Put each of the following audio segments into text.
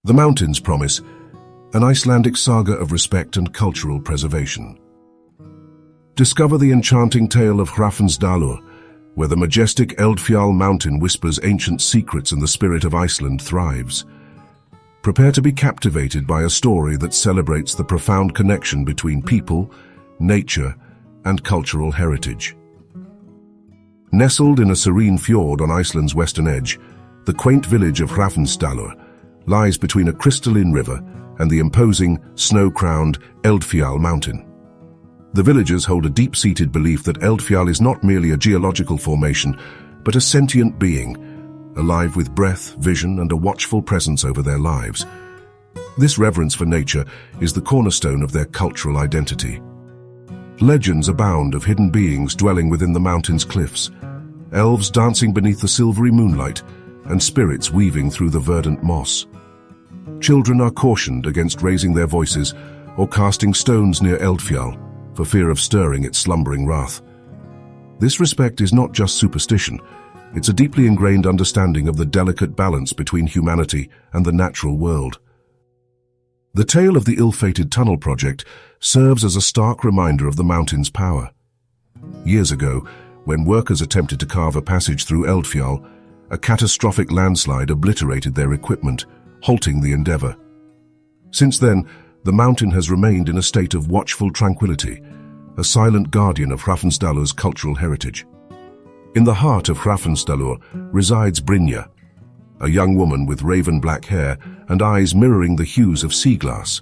The Mountains Promise, an Icelandic saga of respect and cultural preservation. Discover the enchanting tale of Dalor, where the majestic Elfial mountain whispers ancient secrets and the spirit of Iceland thrives. Prepare to be captivated by a story that celebrates the profound connection between people, nature, and cultural heritage. Nestled in a serene fjord on Iceland's western edge, the quaint village of Dalor lies between a crystalline river and the imposing, snow-crowned Elfial mountain. The villagers hold a deep-seated belief that Elfial is not merely a geological formation, but a sentient being, alive with breath, vision, and a watchful presence over their lives. This reverence for nature is the cornerstone of their cultural identity. Legends abound of hidden beings dwelling within the mountain's cliffs, elves dancing beneath the silvery moonlight, and spirits weaving through the verdant moss. Children are cautioned against raising their voices or casting stones near Elfial for fear of stirring its slumbering wrath. This respect is not just superstition, it's a deeply ingrained understanding of the delicate balance between humanity and the natural world. The tale of the ill-fated tunnel project serves as a stark reminder of the mountain's power. Years ago, when workers attempted to carve a passage through Elfial, a catastrophic landslide obliterated their equipment, halting the endeavor. Since then, the mountain has remained in a state of watchful tranquility, a silent guardian of Dalor's cultural heritage. In the heart of Dalor resides Brinya, a young woman with raven-black hair and eyes mirroring the hues of sea glass.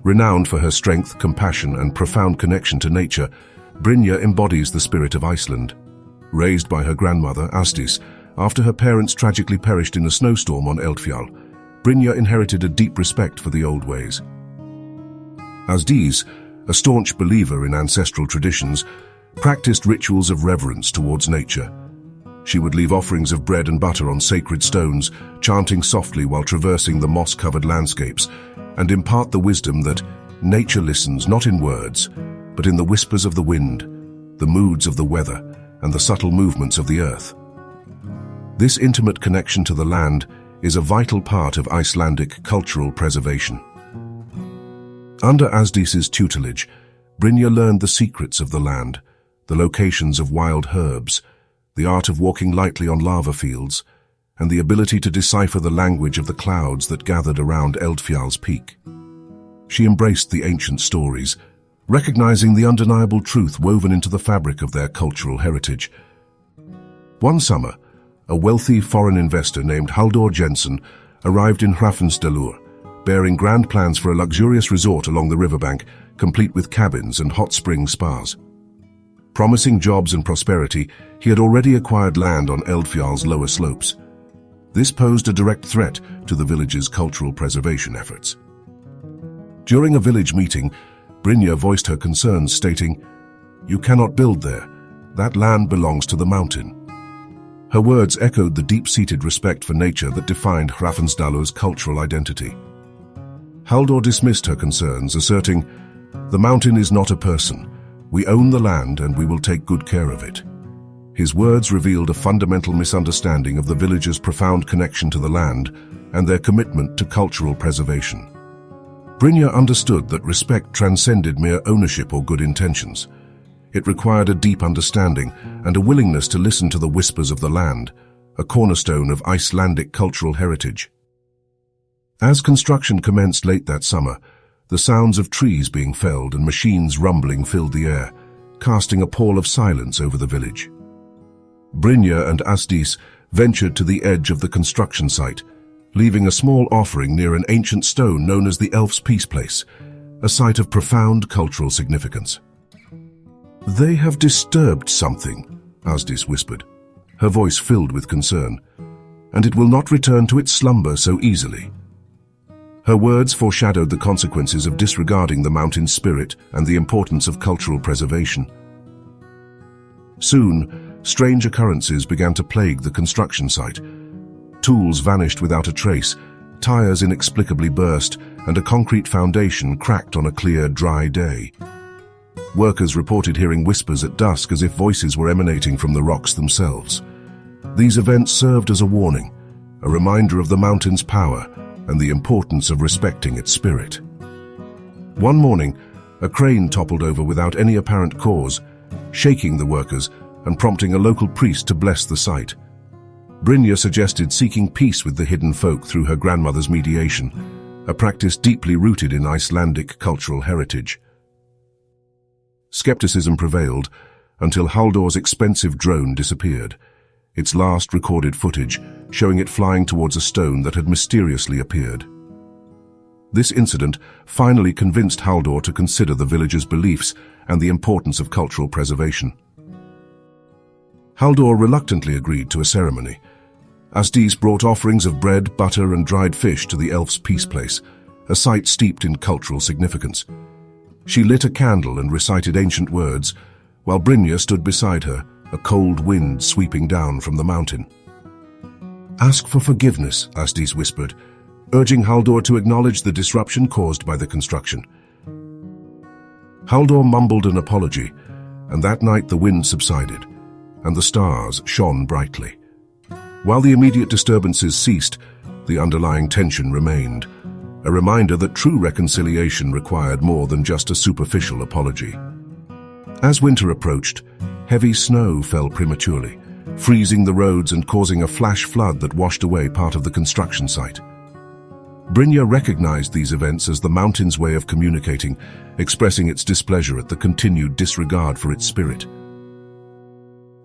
Renowned for her strength, compassion, and profound connection to nature, Brinya embodies the spirit of Iceland. Raised by her grandmother, Asdís, after her parents tragically perished in a snowstorm on Elfial, Brinya inherited a deep respect for the old ways. Asdís, a staunch believer in ancestral traditions, practiced rituals of reverence towards nature. She would leave offerings of bread and butter on sacred stones, chanting softly while traversing the moss-covered landscapes, and impart the wisdom that nature listens not in words, but in the whispers of the wind, the moods of the weather, and the subtle movements of the earth. This intimate connection to the land is a vital part of Icelandic cultural preservation. Under Asdís's tutelage, Brinya learned the secrets of the land, the locations of wild herbs, the art of walking lightly on lava fields, and the ability to decipher the language of the clouds that gathered around Elfial's peak. She embraced the ancient stories, recognizing the undeniable truth woven into the fabric of their cultural heritage. One summer, a wealthy foreign investor named Halldór Jensen arrived in Dalor, bearing grand plans for a luxurious resort along the riverbank, complete with cabins and hot spring spas. Promising jobs and prosperity, he had already acquired land on Elfial's lower slopes. This posed a direct threat to the village's cultural preservation efforts. During a village meeting, Brinya voiced her concerns, stating, "You cannot build there. That land belongs to the mountain." Her words echoed the deep-seated respect for nature that defined Dalor's cultural identity. Halldór dismissed her concerns, asserting, "The mountain is not a person. We own the land and we will take good care of it." His words revealed a fundamental misunderstanding of the villagers' profound connection to the land and their commitment to cultural preservation. Brinya understood that respect transcended mere ownership or good intentions. It required a deep understanding and a willingness to listen to the whispers of the land, a cornerstone of Icelandic cultural heritage. As construction commenced late that summer, the sounds of trees being felled and machines rumbling filled the air, casting a pall of silence over the village. Brinya and Asdís ventured to the edge of the construction site, leaving a small offering near an ancient stone known as the Elf's Peace Place, a site of profound cultural significance. "They have disturbed something," Asdís whispered, her voice filled with concern, "and it will not return to its slumber so easily." Her words foreshadowed the consequences of disregarding the mountain's spirit and the importance of cultural preservation. Soon, strange occurrences began to plague the construction site. Tools vanished without a trace, tires inexplicably burst, and a concrete foundation cracked on a clear, dry day. Workers reported hearing whispers at dusk as if voices were emanating from the rocks themselves. These events served as a warning, a reminder of the mountain's power and the importance of respecting its spirit. One morning, a crane toppled over without any apparent cause, shaking the workers and prompting a local priest to bless the site. Brinya suggested seeking peace with the hidden folk through her grandmother's mediation, a practice deeply rooted in Icelandic cultural heritage. Skepticism prevailed until Haldor's expensive drone disappeared, its last recorded footage showing it flying towards a stone that had mysteriously appeared. This incident finally convinced Haldor to consider the villagers' beliefs and the importance of cultural preservation. Haldor reluctantly agreed to a ceremony. Asdis brought offerings of bread, butter, and dried fish to the elf's peace place, a site steeped in cultural significance. She lit a candle and recited ancient words, while Brinya stood beside her, a cold wind sweeping down from the mountain. "Ask for forgiveness," Asdis whispered, urging Haldor to acknowledge the disruption caused by the construction. Haldor mumbled an apology, and that night the wind subsided, and the stars shone brightly. While the immediate disturbances ceased, the underlying tension remained, a reminder that true reconciliation required more than just a superficial apology. As winter approached, heavy snow fell prematurely, freezing the roads and causing a flash flood that washed away part of the construction site. Brinya recognized these events as the mountain's way of communicating, expressing its displeasure at the continued disregard for its spirit.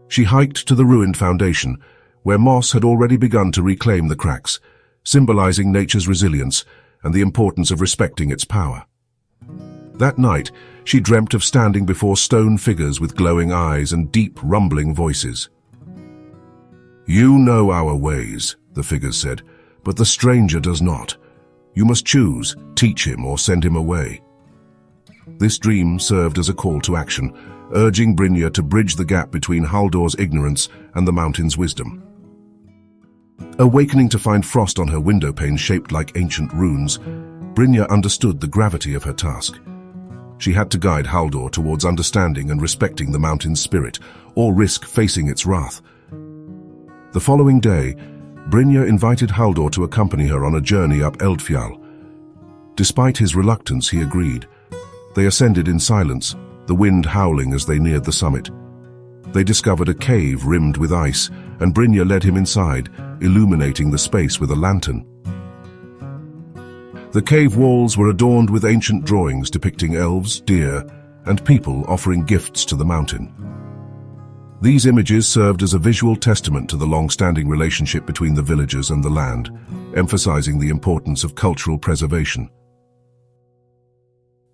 She hiked to the ruined foundation, where moss had already begun to reclaim the cracks, symbolizing nature's resilience and the importance of respecting its power. That night, she dreamt of standing before stone figures with glowing eyes and deep, rumbling voices. "You know our ways," the figures said, "but the stranger does not. You must choose, teach him or send him away." This dream served as a call to action, urging Brinya to bridge the gap between Haldor's ignorance and the mountain's wisdom. Awakening to find frost on her window pane shaped like ancient runes, Brinya understood the gravity of her task. She had to guide Haldor towards understanding and respecting the mountain's spirit, or risk facing its wrath. The following day, Brinya invited Haldor to accompany her on a journey up Elfial. Despite his reluctance, he agreed. They ascended in silence, the wind howling as they neared the summit. They discovered a cave rimmed with ice, and Brinya led him inside, illuminating the space with a lantern. The cave walls were adorned with ancient drawings depicting elves, deer, and people offering gifts to the mountain. These images served as a visual testament to the long-standing relationship between the villagers and the land, emphasizing the importance of cultural preservation.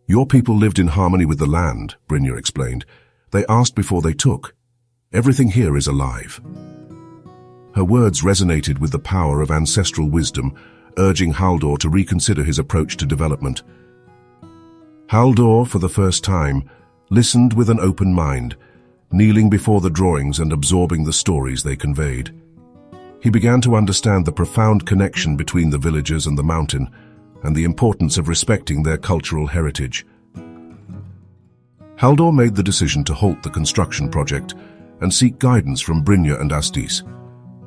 "Your people lived in harmony with the land," Brinya explained. "They asked before they took. Everything here is alive." Her words resonated with the power of ancestral wisdom, urging Haldor to reconsider his approach to development. Haldor, for the first time, listened with an open mind, kneeling before the drawings and absorbing the stories they conveyed. He began to understand the profound connection between the villagers and the mountain, and the importance of respecting their cultural heritage. Haldor made the decision to halt the construction project and seek guidance from Brinya and Asdis.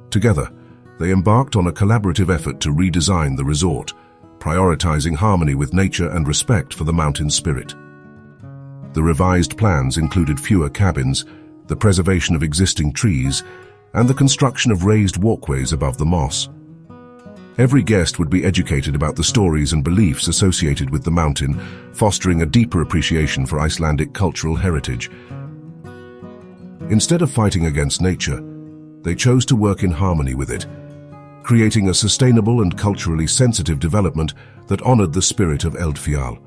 Together, they embarked on a collaborative effort to redesign the resort, prioritizing harmony with nature and respect for the mountain's spirit. The revised plans included fewer cabins, the preservation of existing trees, and the construction of raised walkways above the moss. Every guest would be educated about the stories and beliefs associated with the mountain, fostering a deeper appreciation for Icelandic cultural heritage. Instead of fighting against nature, they chose to work in harmony with it, creating a sustainable and culturally sensitive development that honored the spirit of Elfial.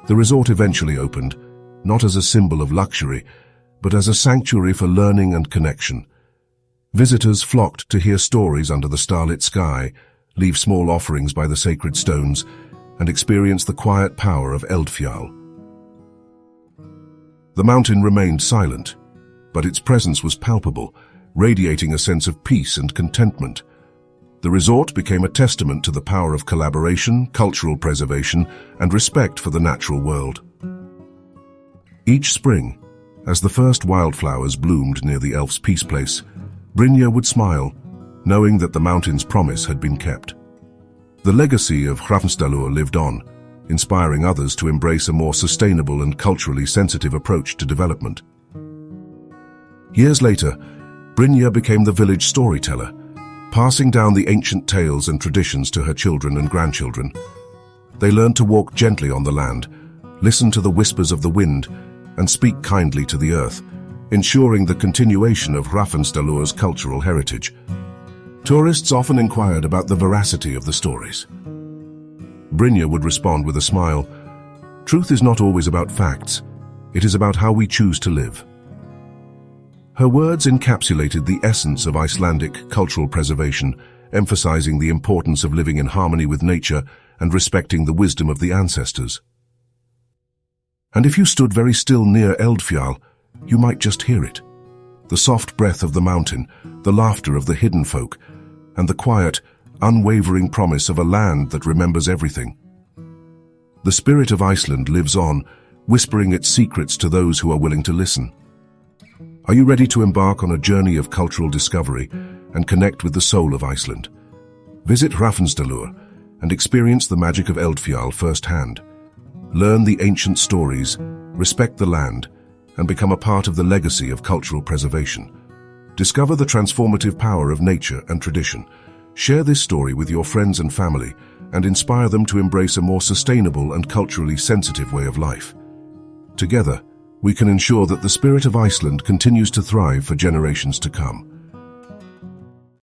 The resort eventually opened, not as a symbol of luxury, but as a sanctuary for learning and connection. Visitors flocked to hear stories under the starlit sky, leave small offerings by the sacred stones, and experience the quiet power of Elfial. The mountain remained silent, but its presence was palpable, radiating a sense of peace and contentment. The resort became a testament to the power of collaboration, cultural preservation, and respect for the natural world. Each spring, as the first wildflowers bloomed near the elf's peace place, Brinya would smile, knowing that the mountain's promise had been kept. The legacy of Dalor lived on, inspiring others to embrace a more sustainable and culturally sensitive approach to development. Years later, Brinya became the village storyteller, passing down the ancient tales and traditions to her children and grandchildren. They learned to walk gently on the land, listen to the whispers of the wind, and speak kindly to the earth, ensuring the continuation of Dalor's cultural heritage. Tourists often inquired about the veracity of the stories. Brinya would respond with a smile, "Truth is not always about facts. It is about how we choose to live." Her words encapsulated the essence of Icelandic cultural preservation, emphasizing the importance of living in harmony with nature and respecting the wisdom of the ancestors. And if you stood very still near Elfial, you might just hear it. The soft breath of the mountain, the laughter of the hidden folk, and the quiet, unwavering promise of a land that remembers everything. The spirit of Iceland lives on, whispering its secrets to those who are willing to listen. Are you ready to embark on a journey of cultural discovery and connect with the soul of Iceland? Visit Dalor and experience the magic of Elfial firsthand. Learn the ancient stories, respect the land, and become a part of the legacy of cultural preservation. Discover the transformative power of nature and tradition. Share this story with your friends and family and inspire them to embrace a more sustainable and culturally sensitive way of life. Together, we can ensure that the spirit of Iceland continues to thrive for generations to come.